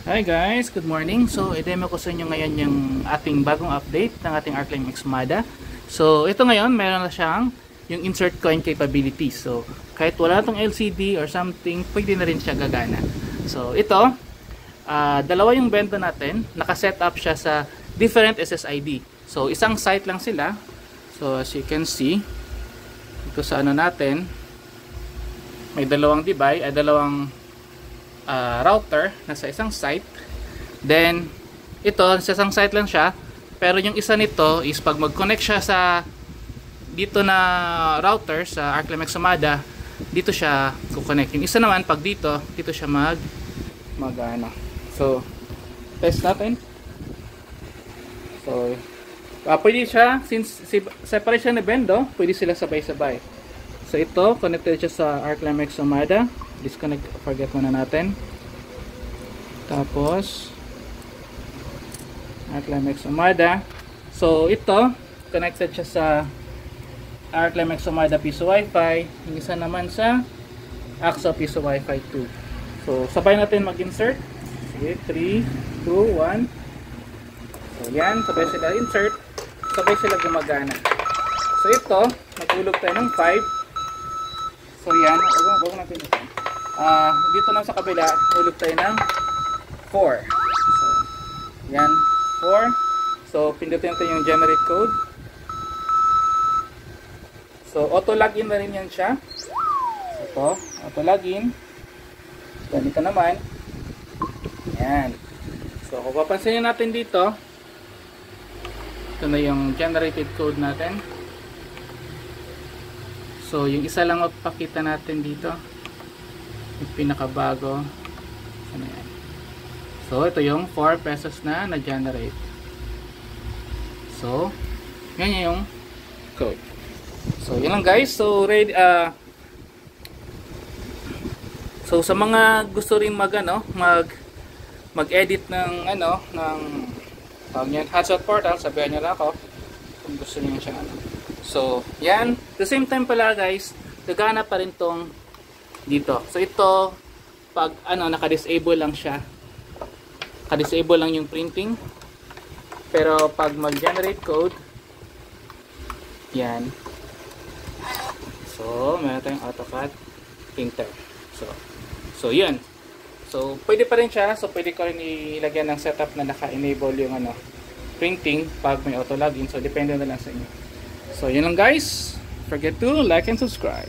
Hi guys, good morning. So, i-demo ko sa inyo ngayon yung ating bagong update ng ating Arclime X Mada. So, ito ngayon, meron na siyang yung insert coin capability. So, kahit wala itong LCD or something, pwede na rin siya gagana. So, ito, dalawa yung bento natin. Nakaset up siya sa different SSID. So, isang site lang sila. So, as you can see, ito sa ano natin, may dalawang device, dalawang router nasa isang site. Then ito sa isang site lang siya, pero yung isa nito is pag mag-connect siya sa dito na router sa Arclime X Mada, dito siya ku-connect. Yung isa naman pag dito siya mag-ano. So test natin. So pwede siya, since separate siya na bendo, pwede sila sabay-sabay. So ito connected siya sa Arclime X Mada. Disconnect, forget muna natin. Tapos Arclime X Mada. So ito connected siya sa Arclime X Mada piso Wi-Fi. Yung isa naman sa AXO piso Wi-Fi 2. So sabay natin mag-insert. Sige, 3, 2, 1. So yan, sabay sila insert. Sabay sila gumagana. So ito, nagulog tayo ng 5. So yan, wag natin ito. Dito lang sa kabila, hulog tayo ng 4. So, yan, 4. So, pindutin natin yung generate code. So, auto login na rin yan siya. Ito, auto login. Ganito naman. Yan. So, kung papansinin natin dito, ito na yung generated code natin. So, yung isa lang mapakita natin dito. Yung pinakabago. Ano yan? So, ito yung 4 pesos na na-generate. So, yan yung code. So, yun lang guys. So, ready, so sa mga gusto rin mag-edit ng hotshot portal, sabihan nyo lang ako kung gusto niyo siya So, yan. The same time pala guys, gagana pa rin tong dito. So ito pag naka-disable lang siya. Naka-disable lang yung printing. Pero pag mag-generate code, yan. So, meron tayong AutoCAD printer. So yun. So, pwede pa rin siya. So, pwede ko rin ilagyan ng setup na naka-enable yung printing pag may auto login. So, depende na lang sa inyo. So, yun lang guys. Forget to like and subscribe.